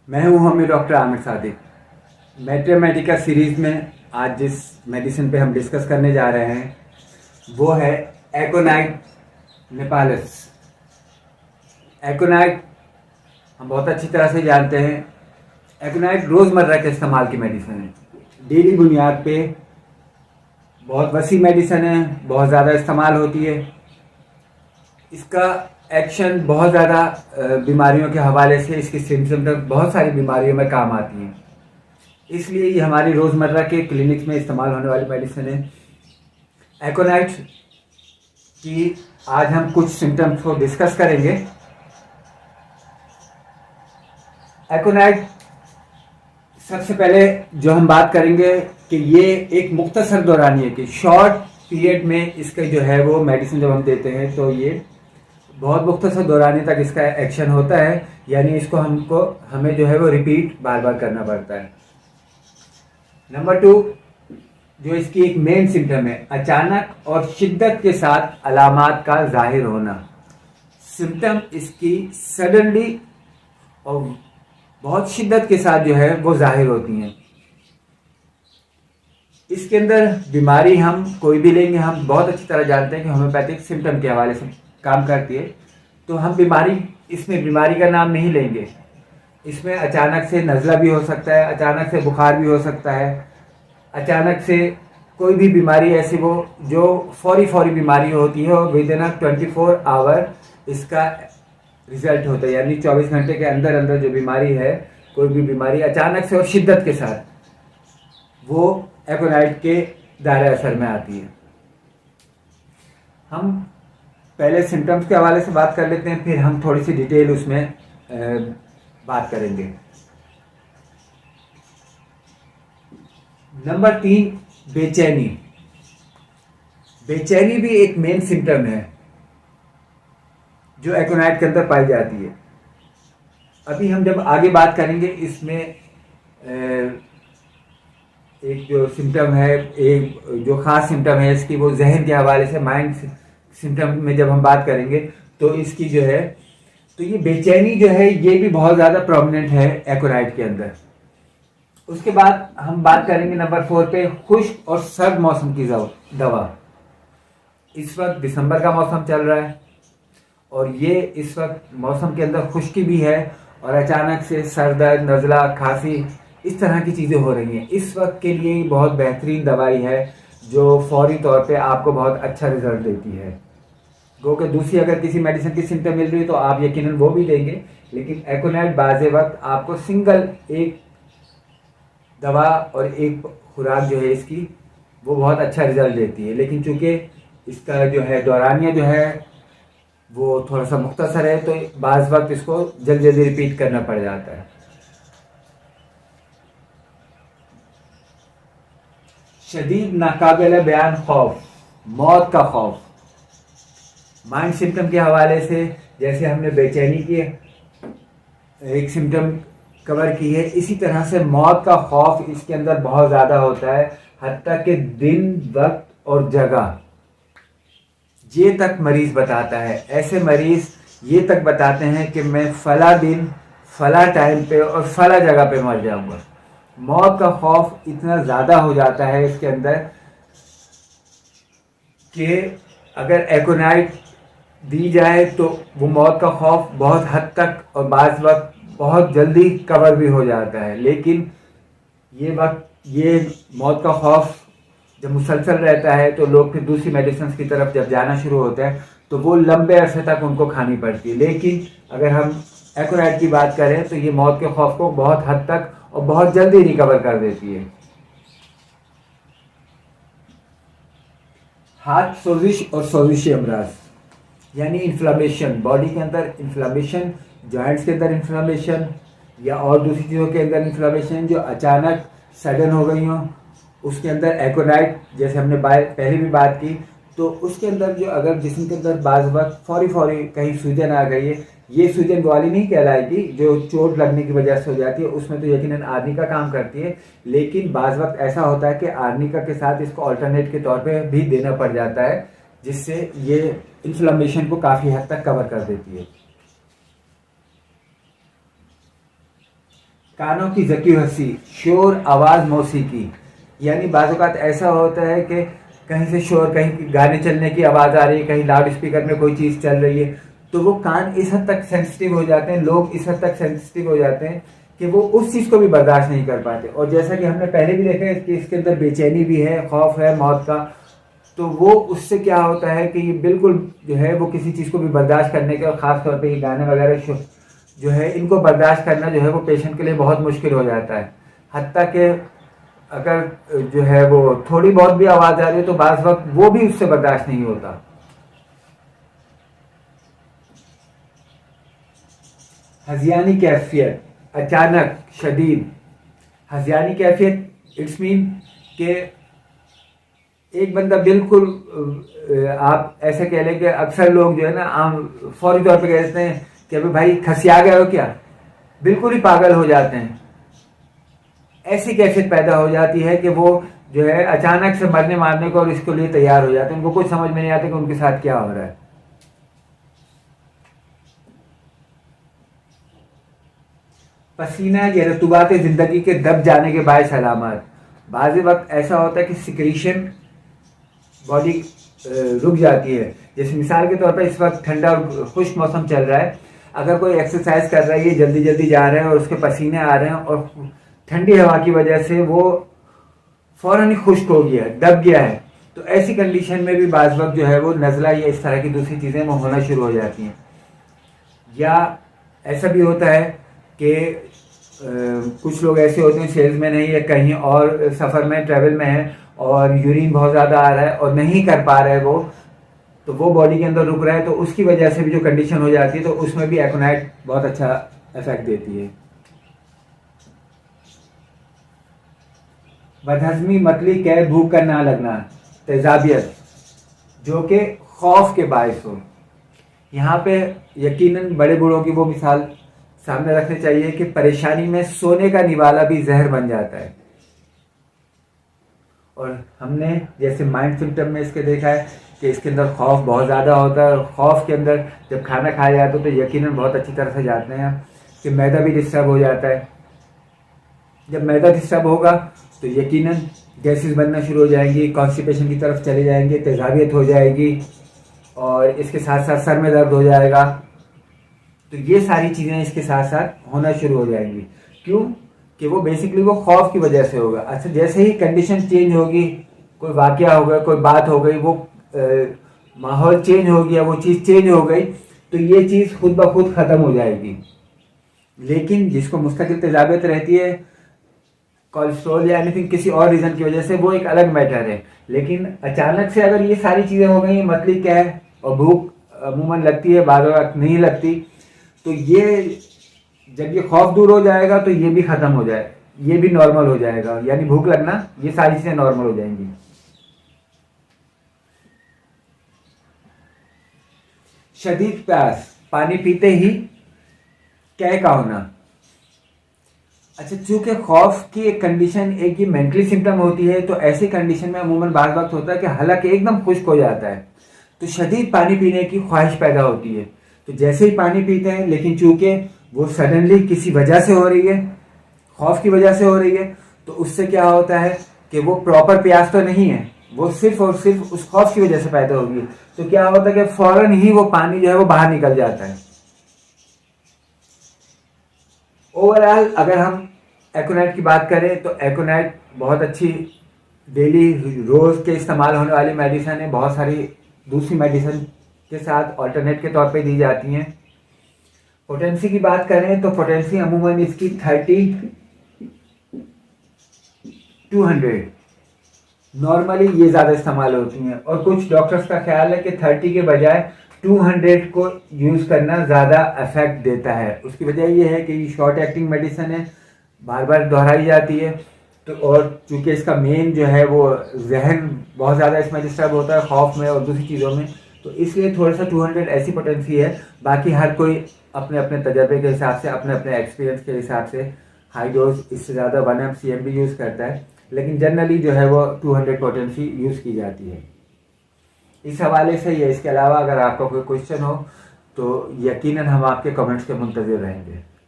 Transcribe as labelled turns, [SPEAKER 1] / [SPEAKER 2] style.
[SPEAKER 1] मैं हूं doctor Aamir Sadiq. Mathematica series में आज जिस मेडिसिन पे हम डिस्कस करने जा रहे हैं वो है एकोनाइट नेपालिस। एकोनाइट हम बहुत अच्छी तरह से जानते हैं। एकोनाइट रोज़मर्रा के इस्तेमाल की मेडिसिन है, डेली बुनियाद पे बहुत वसी मेडिसिन है, बहुत ज़्यादा इस्तेमाल होती है। इसका एक्शन बहुत ज़्यादा बीमारियों के हवाले से इसकी सिम्टम बहुत सारी बीमारियों में काम आती हैं, इसलिए ये हमारी रोज़मर्रा के क्लिनिक्स में इस्तेमाल होने वाली मेडिसिन है। एकोनाइट की आज हम कुछ सिम्टम्स को डिस्कस करेंगे। एकोनाइट सबसे पहले जो हम बात करेंगे कि ये एक मुख्तसर दौरानी है कि शॉर्ट पीरियड में इसका जो है वो मेडिसिन जब हम देते हैं तो ये बहुत मुख्तसर दौरानी तक इसका एक्शन होता है, यानी इसको हमें जो है वो रिपीट बार बार करना पड़ता है। नंबर 2 जो इसकी एक मेन सिम्टम है, अचानक और शिद्दत के साथ अलामात का जाहिर होना। सिम्टम इसकी सडनली और बहुत शिद्दत के साथ जो है वो जाहिर होती हैं। इसके अंदर बीमारी हम कोई भी लेंगे, हम बहुत अच्छी तरह जानते हैं कि होम्योपैथिक सिम्टम के हवाले से काम करती है, तो हम इसमें बीमारी का नाम नहीं लेंगे। इसमें अचानक से नज़ला भी हो सकता है, अचानक से बुखार भी हो सकता है, अचानक से कोई भी बीमारी ऐसी वो जो फौरी बीमारी होती है और विद इन 24 आवर इसका रिजल्ट होता है, यानी 24 घंटे के अंदर अंदर जो बीमारी है, कोई भी बीमारी अचानक से और शिद्दत के साथ वो एकोनाइट के दायरे असर में आती है। हम पहले सिम्टम्स के हवाले से बात कर लेते हैं, फिर हम थोड़ी सी डिटेल उसमें बात करेंगे। नंबर 3 बेचैनी। बेचैनी भी एक मेन सिम्टम है जो एकोनाइट के अंदर पाई जाती है। अभी हम जब आगे बात करेंगे इसमें एक जो सिम्टम है, एक जो खास सिम्टम है इसकी, वो जहन के हवाले से माइंड सिम्टम में जब हम बात करेंगे तो इसकी जो है तो ये बेचैनी जो है ये भी बहुत ज़्यादा प्रोमिनेंट है एकोनाइट के अंदर। उसके बाद हम बात करेंगे नंबर 4 पे खुश्क और सर्द मौसम की दवा। इस वक्त दिसंबर का मौसम चल रहा है और ये इस वक्त मौसम के अंदर खुश्की भी है और अचानक से सर दर्द, नज़ला, खांसी इस तरह की चीज़ें हो रही हैं। इस वक्त के लिए बहुत बेहतरीन दवाई है जो फौरी तौर पे आपको बहुत अच्छा रिजल्ट देती है। गो के दूसरी अगर किसी मेडिसिन की सिम्टम मिल रही है तो आप यकीनन वो भी लेंगे, लेकिन एकोनाइट बाज़े वक्त आपको सिंगल एक दवा और एक खुराक जो है इसकी वो बहुत अच्छा रिजल्ट देती है। लेकिन चूँकि इसका जो है दौरानिया जो है वो थोड़ा सा मुख्तसर है तो बाज़ वक्त इसको जल्दी रिपीट करना पड़ जाता है। शदीद नाकाबिल बयान खौफ, मौत का खौफ। माइंड सिम्टम के हवाले से जैसे हमने बेचैनी की एक सिम्टम कवर की है, इसी तरह से मौत का खौफ इसके अंदर बहुत ज़्यादा होता है। हत्ता कि दिन, वक्त और जगह ये तक मरीज़ बताता है। ऐसे मरीज़ ये तक बताते हैं कि मैं फला दिन, फला टाइम पे और फला जगह पे मर जाऊंगा। मौत का खौफ इतना ज़्यादा हो जाता है इसके अंदर कि अगर एकोनाइट दी जाए तो वो मौत का खौफ बहुत हद तक और बाज़ वक्त बहुत जल्दी कवर भी हो जाता है। लेकिन ये मौत का खौफ जब मुसलसल रहता है तो लोग फिर दूसरी मेडिसिन की तरफ जब जाना शुरू होते हैं तो वो लंबे अरसे तक उनको खानी पड़ती है। लेकिन अगर हम एकोनाइट की बात करें तो ये मौत के खौफ को बहुत हद तक और बहुत जल्दी रिकवर कर देती है। हाथ सोजिश और सोजिशी अमराज यानी इन्फ्लामेशन, बॉडी के अंदर इन्फ्लामेशन, जॉइंट्स के अंदर इन्फ्लामेशन या और दूसरी चीज़ों के अंदर इन्फ्लामेशन जो अचानक सडन हो गई हो, उसके अंदर एकोनाइट जैसे हमने पहले भी बात की तो उसके अंदर जो अगर जिस्म के अंदर बाज़ वक्त फौरी कहीं सूजन आ गई है, ये सूजन वाली नहीं कहलाएगी जो चोट लगने की वजह से हो जाती है, उसमें तो यकीनन आर्निका काम करती है। लेकिन बाज़ वक्त ऐसा होता है कि आर्निका के साथ इसको अल्टरनेट के तौर पे भी देना पड़ जाता है, जिससे ये इन्फ्लेमेशन को काफ़ी हद तक कवर कर देती है। कानों की जकी हंसी, शोर आवाज़ मौसीकी। यानी बाज़ औक़ात ऐसा होता है कि कहीं से शोर, कहीं गाने चलने की आवाज़ आ रही है, कहीं लाउड स्पीकर में कोई चीज़ चल रही है, तो वो कान इस हद तक सेंसिटिव हो जाते हैं, लोग इस हद तक सेंसिटिव हो जाते हैं कि वो उस चीज़ को भी बर्दाश्त नहीं कर पाते। और जैसा कि हमने पहले भी देखा है कि इसके अंदर बेचैनी भी है, खौफ है मौत का, तो वो उससे क्या होता है कि ये बिल्कुल जो है वो किसी चीज़ को भी बर्दाश्त करने के, और ख़ास तौर पे ये गाने वगैरह जो है इनको बर्दाश्त करना जो है वो पेशेंट के लिए बहुत मुश्किल हो जाता है। हत्ता कि अगर जो है वो थोड़ी बहुत भी आवाज़ आ रही है तो बाज़ वक्त वो भी उससे बर्दाश्त नहीं होता। हजियानी कैफियत, अचानक, शदीद। हजियानी कैफियत इट्स मीन कि एक बंदा बिल्कुल आप ऐसे कह लें कि अक्सर लोग जो है ना आम फौरी तौर पे कहते हैं कि अभी भाई खसिया गए हो क्या, बिल्कुल ही पागल हो जाते हैं। ऐसी कैफियत पैदा हो जाती है कि वो जो है अचानक से मरने मारने को और इसके लिए तैयार हो जाते हैं। उनको कुछ समझ में नहीं आता कि उनके साथ क्या हो रहा है। पसीना या रतूबात जिंदगी के दब जाने के बायस अलामत। बाज़ वक्त ऐसा होता है कि सिक्रीशन बॉडी रुक जाती है। जैसे मिसाल के तौर पर इस वक्त ठंडा और खुश्क मौसम चल रहा है, अगर कोई एक्सरसाइज कर रहा है, जल्दी जल्दी जा रहे हैं और उसके पसीने आ रहे हैं और ठंडी हवा की वजह से वो फौरन ही खुश्क हो गया है, दब गया है, तो ऐसी कंडीशन में भी बाज़ वक्त जो है वो नज़ला या इस तरह की दूसरी चीज़ें वो होना शुरू हो जाती हैं। या ऐसा भी होता है कि कुछ लोग ऐसे होते हैं, सेल्समैन है या कहीं और सफ़र में, ट्रैवल में है और यूरिन बहुत ज़्यादा आ रहा है और नहीं कर पा रहा है वो, तो वो बॉडी के अंदर रुक रहा है, तो उसकी वजह से भी जो कंडीशन हो जाती है तो उसमें भी एकोनाइट बहुत अच्छा इफेक्ट देती है। बदहज़मी, मतली, कै, भूख का ना लगना, तेजाबियत, जो कि खौफ के बायस हो। यहाँ पे यकीनन बड़े बूढ़ों की वो मिसाल सामने रखनी चाहिए कि परेशानी में सोने का निवाला भी जहर बन जाता है। और हमने जैसे माइंड सिम्टम में इसके देखा है कि इसके अंदर खौफ बहुत ज़्यादा होता है, और खौफ के अंदर जब खाना खाया जाता है तो यकीनन बहुत अच्छी तरह से जानते हैं कि मैदा भी डिस्टर्ब हो जाता है। जब मैदा डिस्टर्ब होगा तो यकीनन गैसेस बनना शुरू हो जाएंगी, कॉन्स्टिपेशन की तरफ चले जाएंगे, तेजाबियत हो जाएगी और इसके साथ साथ सर में दर्द हो जाएगा। तो ये सारी चीज़ें इसके साथ साथ होना शुरू हो जाएंगी। क्यों? कि वो बेसिकली वो खौफ की वजह से होगा। अच्छा, जैसे ही कंडीशन चेंज होगी, कोई वाकया हो गया, कोई बात हो गई, वो माहौल चेंज हो गया, वो चीज़ चेंज हो गई, तो ये चीज़ खुद ब खुद ख़त्म हो जाएगी। लेकिन जिसको मुस्तकिल तेजाबियत रहती है, कोलेस्ट्रॉल या एनीथिंग किसी और रीज़न की वजह से, वो एक अलग मैटर है। लेकिन अचानक से अगर ये सारी चीज़ें हो गई, मतली क्या है और भूख अमूमन लगती है, बाद वक्त नहीं लगती, तो ये जब ये खौफ दूर हो जाएगा तो ये भी ख़त्म हो जाए, ये भी नॉर्मल हो जाएगा। यानी भूख लगना, ये सारी चीज़ें नॉर्मल हो जाएंगी। शदीद प्यास, पानी पीते ही कै का होना। अच्छा, चूंकि खौफ की एक कंडीशन एक ये मेंटली सिम्टम होती है, तो ऐसी कंडीशन में अमूमन बार वक्त होता है कि हालत एकदम खुश्क हो जाता है, तो शदीद पानी पीने की ख्वाहिश पैदा होती है। तो जैसे ही पानी पीते हैं, लेकिन चूंकि वो सडनली किसी वजह से हो रही है, खौफ की वजह से हो रही है, तो उससे क्या होता है कि वो प्रॉपर प्यास तो नहीं है, वो सिर्फ और सिर्फ उस खौफ की वजह से पैदा होगी। तो क्या होता है कि फौरन ही वो पानी जो है वो बाहर निकल जाता है। ओवरऑल अगर हम एकोनाइट की बात करें तो एकोनाइट बहुत अच्छी डेली रोज़ के इस्तेमाल होने वाली मेडिसिन है। बहुत सारी दूसरी मेडिसिन के साथ ऑल्टरनेट के तौर पे दी जाती हैं। पोटेंसी की बात करें तो पोटेंसी अमूमन इसकी 30-200 नॉर्मली ये ज़्यादा इस्तेमाल होती हैं, और कुछ डॉक्टर्स का ख्याल है कि 30 के बजाय 200 को यूज़ करना ज़्यादा इफेक्ट देता है। उसकी वजह ये है कि ये शॉर्ट एक्टिंग मेडिसिन है, बार बार दोहराई जाती है, तो और चूँकि इसका मेन जो है वो जहन बहुत ज़्यादा इसमें डिस्टर्ब होता है, खौफ में और दूसरी चीज़ों में, तो इसलिए थोड़ा सा 200 ऐसी पोटेंसी है। बाकी हर कोई अपने अपने तजर्बे के हिसाब से, अपने अपने एक्सपीरियंस के हिसाब से हाई डोज इससे ज़्यादा 1 mcm भी यूज़ करता है, लेकिन जनरली जो है वो 200 पोटेंसी यूज़ की जाती है। इस हवाले से या इसके अलावा अगर आपका कोई क्वेश्चन हो तो यकीनन हम आपके कमेंट्स के मुंतज़िर रहेंगे।